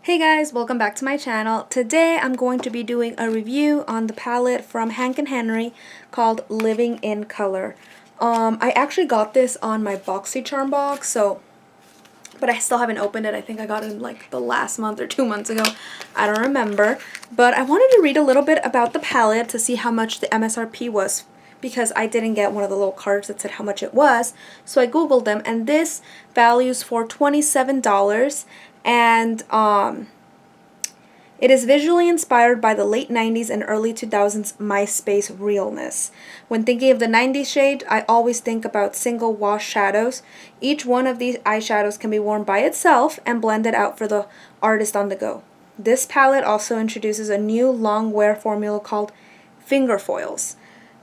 Hey guys, welcome back to my channel. Today I'm going to be doing a review on the palette from Hank & Henry called Living in Color. I actually got this on my BoxyCharm box, but I still haven't opened it. I think I got it in like the last month or 2 months ago. I don't remember. But I wanted to read a little bit about the palette to see how much the MSRP was, because I didn't get one of the little cards that said how much it was. So I googled them, and this values for $27, and it is visually inspired by the late 90s and early 2000s MySpace realness. When thinking of the 90s shade, I always think about single wash shadows. Each one of these eyeshadows can be worn by itself and blended out for the artist on the go. This palette also introduces a new long wear formula called finger foils.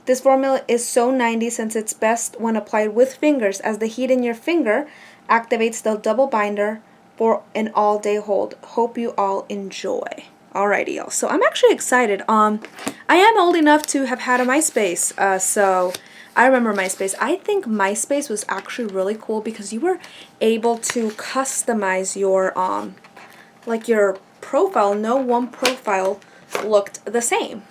This formula is so 90s since it's best when applied with fingers, as the heat in your finger activates the double binder for an all-day hold. Hope you all enjoy. Alrighty, y'all. So I'm actually excited. I am old enough to have had a MySpace, so I remember MySpace. I think MySpace was actually really cool because you were able to customize your like your profile. No one profile looked the same.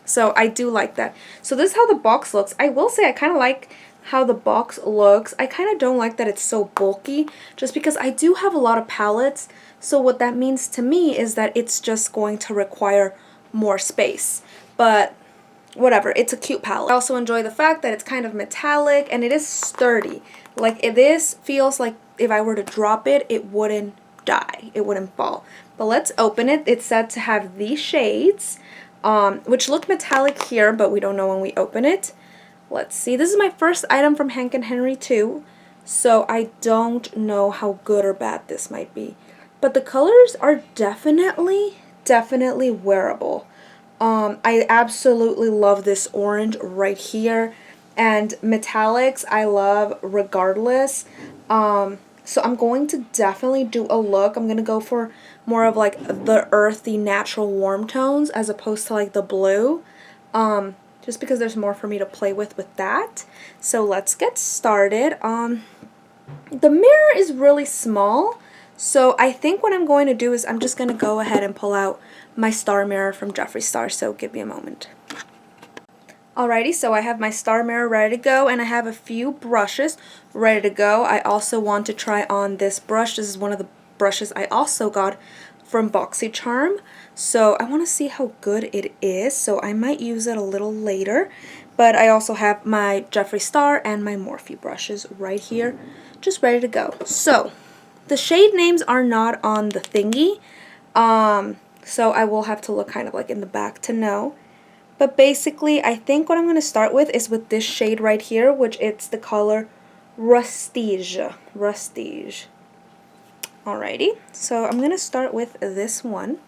So I do like that. So this is how the box looks. I will say I kind of like how the box looks. I kind of don't like that it's so bulky, just because I do have a lot of palettes. So what that means to me is that it's just going to require more space. But whatever, it's a cute palette. I also enjoy the fact that it's kind of metallic and it is sturdy. Like, this feels like if I were to drop it, it wouldn't die. It wouldn't fall. But let's open it. It's said to have these shades, which look metallic here, but we don't know when we open it. Let's see. This is my first item from Hank & Henry too, so I don't know how good or bad this might be. But the colors are definitely wearable. I absolutely love this orange right here, and metallics I love regardless. So I'm going to definitely do a look. I'm going to go for more of like the earthy, natural warm tones as opposed to like the blue. Just because there's more for me to play with that. So let's get started. The mirror is really small, so I think what I'm going to do is I'm just going to go ahead and pull out my star mirror from Jeffree Star, so give me a moment. Alrighty, so I have my star mirror ready to go, and I have a few brushes ready to go. I also want to try on this brush. This is one of the brushes I also got from BoxyCharm, so I want to see how good it is, so I might use it a little later. But I also have my Jeffree Star and my Morphe brushes right here, just ready to go. So the shade names are not on the thingy, so I will have to look kind of like in the back to know. But basically, I think what I'm going to start with is with this shade right here, which it's the color Rustige. Alrighty, so I'm going to start with this one.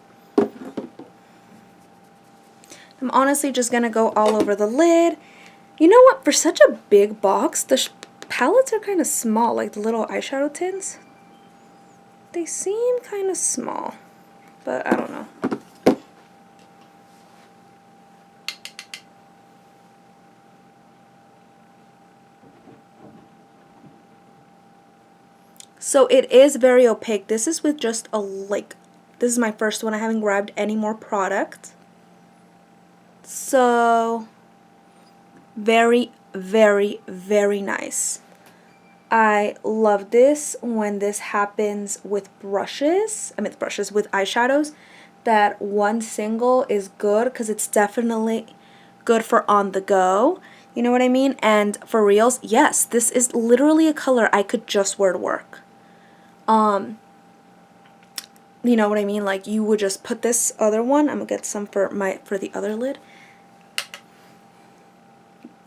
I'm honestly just going to go all over the lid. You know what? For such a big box, the palettes are kind of small, like the little eyeshadow tins. They seem kind of small, but I don't know. So it is very opaque. This is with just a, this is my first one. I haven't grabbed any more product. So very nice. I love this when this happens with brushes. I mean brushes with eyeshadows. That one single is good because it's definitely good for on the go. You know what I mean? And for reals, yes, this is literally a color I could just wear to work. You know what I mean? Like, you would just put this other one. I'm gonna get some for the other lid.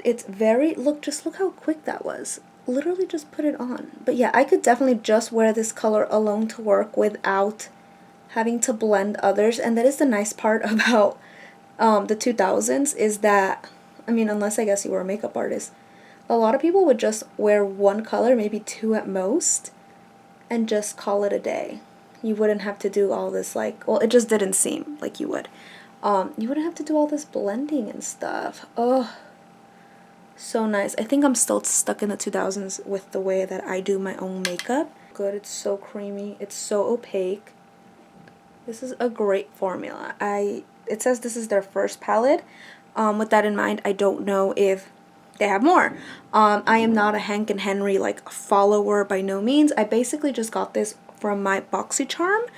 It's very, just look how quick that was. Literally just put it on. But yeah, I could definitely just wear this color alone to work without having to blend others. And that is the nice part about the 2000s, is that, I mean, unless I guess you were a makeup artist, a lot of people would just wear one color, maybe two at most, and just call it a day. You wouldn't have to do all this, like, well, it just didn't seem like you would. You wouldn't have to do all this blending and stuff. Oh, so nice. I think I'm still stuck in the 2000s with the way that I do my own makeup. Good, it's so creamy. It's so opaque. This is a great formula. It says this is their first palette. With that in mind, I don't know if they have more. I am not a Hank and Henry like follower by no means. I basically just got this from my BoxyCharm,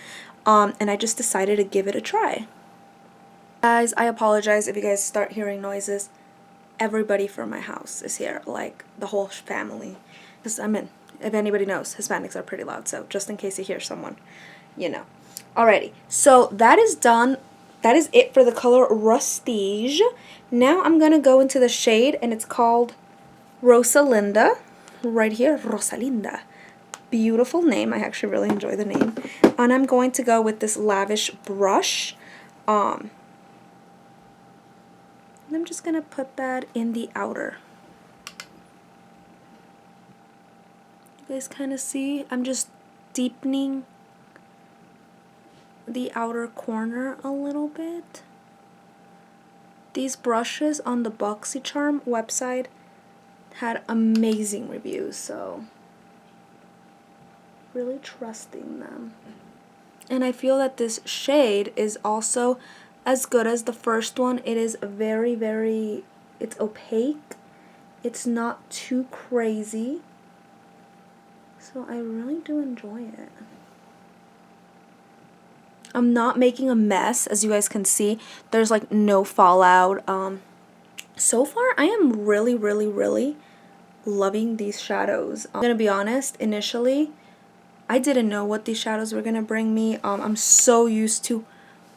and I just decided to give it a try. Guys, I apologize if you guys start hearing noises. Everybody from my house is here, like the whole family. Because if anybody knows, Hispanics are pretty loud, so just in case you hear someone, you know. Alrighty, so that is done. That is it for the color Rustige. Now I'm going to go into the shade, and it's called Rosalinda. Right here, Rosalinda. Beautiful name. I actually really enjoy the name. And I'm going to go with this Lavish brush. And I'm just going to put that in the outer. You guys kind of see? I'm just deepening the outer corner a little bit. These brushes on the BoxyCharm website had amazing reviews, so really trusting them. And I feel that this shade is also as good as the first one. It is very, it's opaque. It's not too crazy. So I really do enjoy it. I'm not making a mess, as you guys can see. There's like no fallout. So far, I am really loving these shadows. I'm gonna be honest, initially, I didn't know what these shadows were gonna bring me. I'm so used to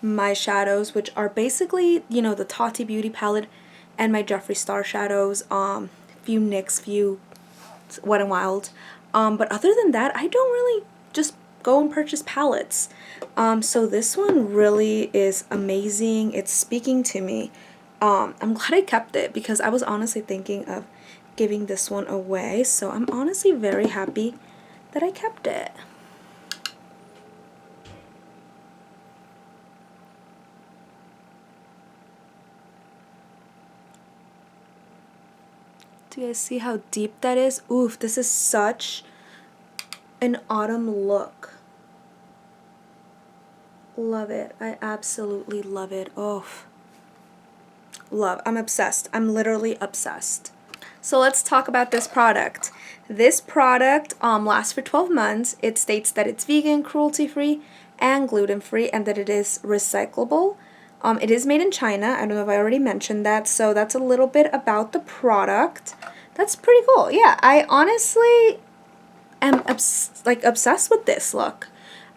my shadows, which are basically, you know, the Tati Beauty palette and my Jeffree Star shadows, few NYX, few Wet n Wild. But other than that, I don't really just go and purchase palettes. So this one really is amazing. It's speaking to me. I'm glad I kept it because I was honestly thinking of giving this one away. So I'm honestly very happy that I kept it. Do you guys see how deep that is? Oof, this is such an autumn look. Love it. I absolutely love it. Oh, love. I'm obsessed. I'm literally obsessed. So let's talk about this product. This product lasts for 12 months. It states that it's vegan, cruelty-free, and gluten-free, and that it is recyclable. It is made in China. I don't know if I already mentioned that. So that's a little bit about the product. That's pretty cool. Yeah, I honestly am obsessed with this look.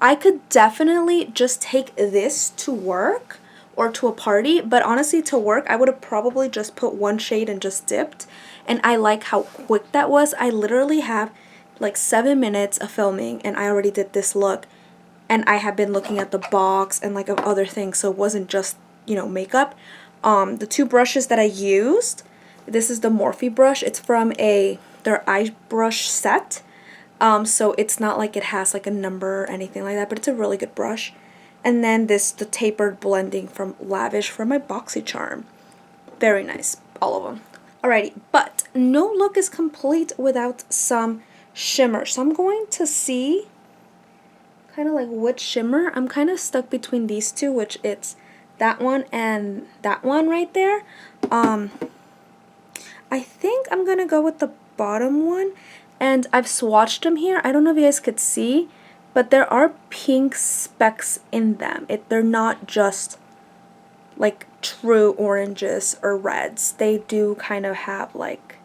I could definitely just take this to work or to a party, but honestly to work I would have probably just put one shade and just dipped, and I like how quick that was. I literally have like 7 minutes of filming and I already did this look, and I have been looking at the box and like of other things, so it wasn't just, you know, makeup. The two brushes that I used, this is the Morphe brush. It's from their eye brush set. So it's not like it has like a number or anything like that, but it's a really good brush. And then the tapered blending from Lavish from my BoxyCharm. Very nice, all of them. Alrighty, but no look is complete without some shimmer. So I'm going to see kind of like which shimmer. I'm kind of stuck between these two, which it's that one and that one right there. I think I'm gonna go with the bottom one. And I've swatched them here. I don't know if you guys could see, but there are pink specks in them. They're not just like true oranges or reds. They do kind of have like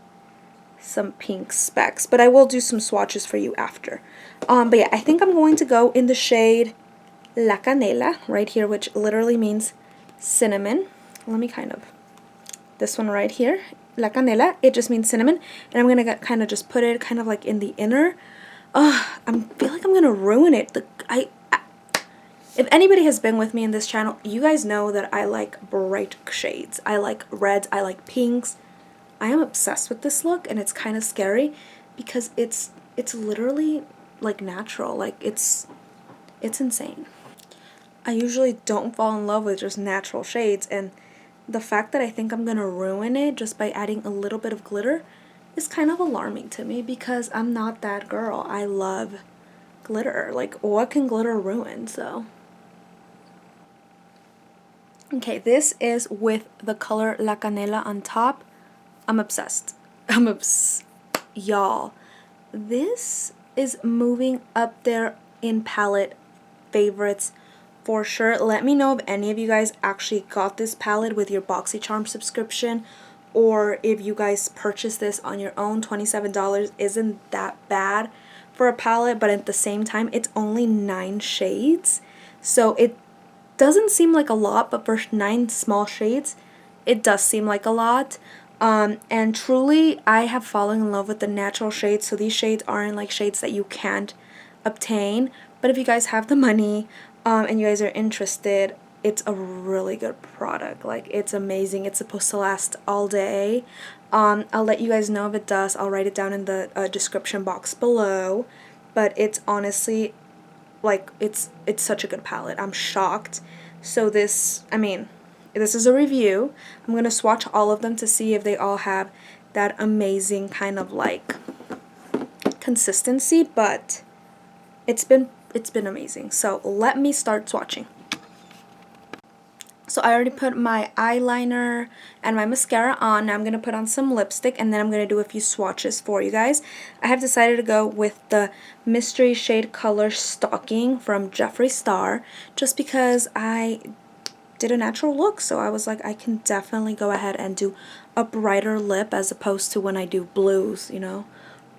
some pink specks. But I will do some swatches for you after. But yeah, I think I'm going to go in the shade La Canela right here, which literally means cinnamon. Let me this one right here. La Canela, it just means cinnamon, and I'm gonna kind of just put it kind of like in the inner. I feel like I'm gonna ruin it. If anybody has been with me in this channel, you guys know that I like bright shades. I like reds, I like pinks. I am obsessed with this look, and it's kind of scary because it's literally like natural. Like it's insane. I usually don't fall in love with just natural shades, and the fact that I think I'm gonna ruin it just by adding a little bit of glitter is kind of alarming to me because I'm not that girl. I love glitter. Like, what can glitter ruin? So Okay, this is with the color La Canela on top. I'm obsessed. Y'all, this is moving up there in palette favorites for sure. Let me know if any of you guys actually got this palette with your BoxyCharm subscription, or if you guys purchased this on your own. $27 isn't that bad for a palette, but at the same time, it's only 9 shades. So it doesn't seem like a lot, but for 9 small shades, it does seem like a lot. And truly, I have fallen in love with the natural shades, so these shades aren't like shades that you can't obtain. But if you guys have the money, and you guys are interested, it's a really good product. Like, it's amazing. It's supposed to last all day. I'll let you guys know if it does. I'll write it down in the description box below. But it's honestly, like, it's such a good palette. I'm shocked. So this, I mean, this is a review. I'm going to swatch all of them to see if they all have that amazing kind of like consistency, but it's been amazing. So let me start swatching. So I already put my eyeliner and my mascara on. Now I'm going to put on some lipstick, and then I'm going to do a few swatches for you guys. I have decided to go with the Mystery Shade Color Stalking from Jeffree Star, just because I did a natural look. So I was like, I can definitely go ahead and do a brighter lip as opposed to when I do blues, you know,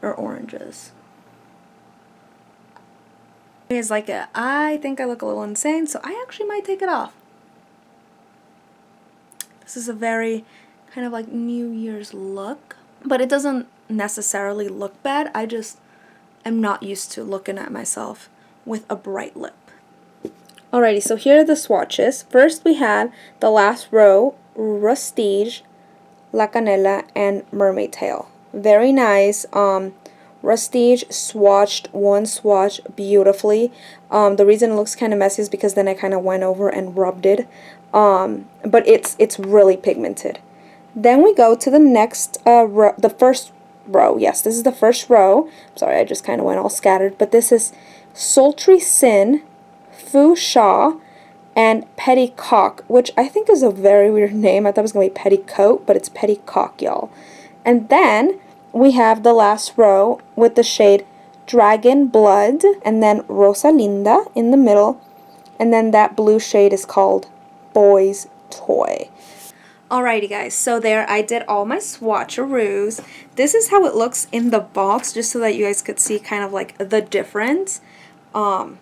or oranges. It's like, I think I look a little insane, so I actually might take it off. This is a very kind of like New Year's look, but it doesn't necessarily look bad. I just am not used to looking at myself with a bright lip. Alrighty, so here are the swatches. First we have the last row, Rustige, La Canela, and Mermaid Tail. Very nice. Rustige swatched one swatch beautifully. The reason it looks kind of messy is because then I kind of went over and rubbed it. But it's really pigmented. Then we go to the next the first row. Yes, this is the first row. Sorry, I just kind of went all scattered. But this is Sultry Sin, Fou Sha, and Petticock, which I think is a very weird name. I thought it was going to be Petticoat, but it's Petticock, y'all. And then we have the last row with the shade Dragon Blood, and then Rosa Linda in the middle, and then that blue shade is called Boy's Toy. Alrighty guys, so there I did all my swatcheroos. This is how it looks in the box, just so that you guys could see kind of like the difference. There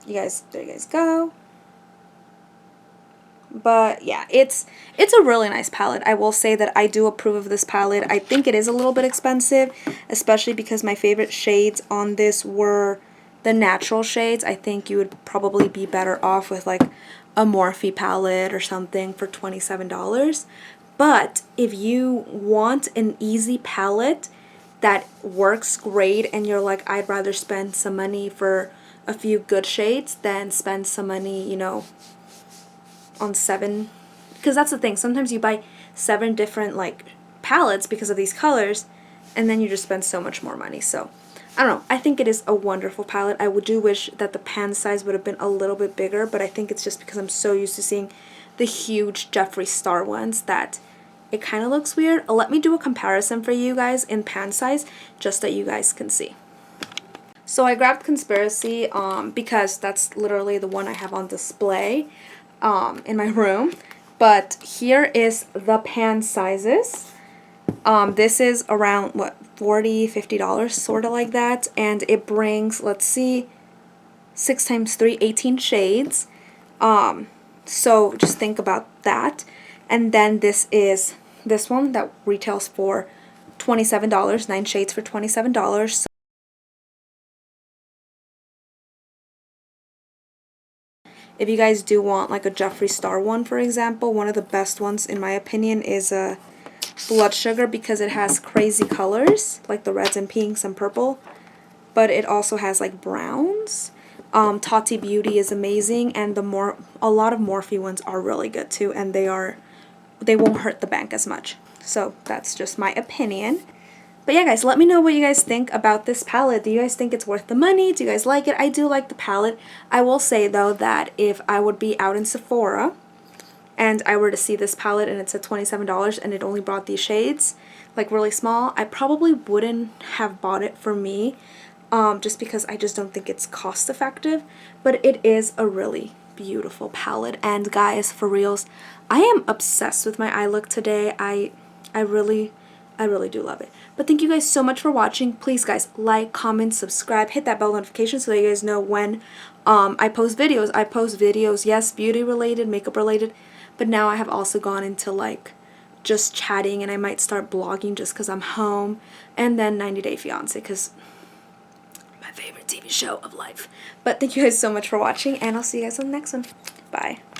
you guys go. But yeah, it's a really nice palette. I will say that I do approve of this palette. I think it is a little bit expensive, especially because my favorite shades on this were the natural shades. I think you would probably be better off with like a Morphe palette or something for $27. But if you want an easy palette that works great and you're like, I'd rather spend some money for a few good shades than spend some money, you know, on 7, because that's the thing, sometimes you buy 7 different like palettes because of these colors, and then you just spend so much more money. So I don't know, I think it is a wonderful palette. I do wish that the pan size would have been a little bit bigger, but I think it's just because I'm so used to seeing the huge Jeffree Star ones that it kind of looks weird. Let me do a comparison for you guys in pan size, just that you guys can see. So I grabbed Conspiracy because that's literally the one I have on display in my room. But here is the pan sizes. This is around what, $40-$50, sort of like that, and it brings, let's see, 6 times 3, 18 shades. So just think about that. And then this is this one that retails for $27, 9 shades for $27. So if you guys do want like a Jeffree Star one, for example, one of the best ones in my opinion is a Blood Sugar, because it has crazy colors like the reds and pinks and purple, but it also has like browns. Tati Beauty is amazing, and a lot of Morphe ones are really good too, and they won't hurt the bank as much. So that's just my opinion. But yeah guys, let me know what you guys think about this palette. Do you guys think it's worth the money? Do you guys like it? I do like the palette. I will say though that if I would be out in Sephora and I were to see this palette and it said $27 and it only brought these shades, like really small, I probably wouldn't have bought it for me, just because I just don't think it's cost effective. But it is a really beautiful palette, and guys, for reals, I am obsessed with my eye look today. I really do love it. But thank you guys so much for watching. Please guys, like, comment, subscribe, hit that bell notification so that you guys know when I post videos. I post videos, yes, beauty related, makeup related, but now I have also gone into like just chatting, and I might start blogging just because I'm home, and then 90 Day Fiancé because my favorite TV show of life. But thank you guys so much for watching, and I'll see you guys on the next one. Bye.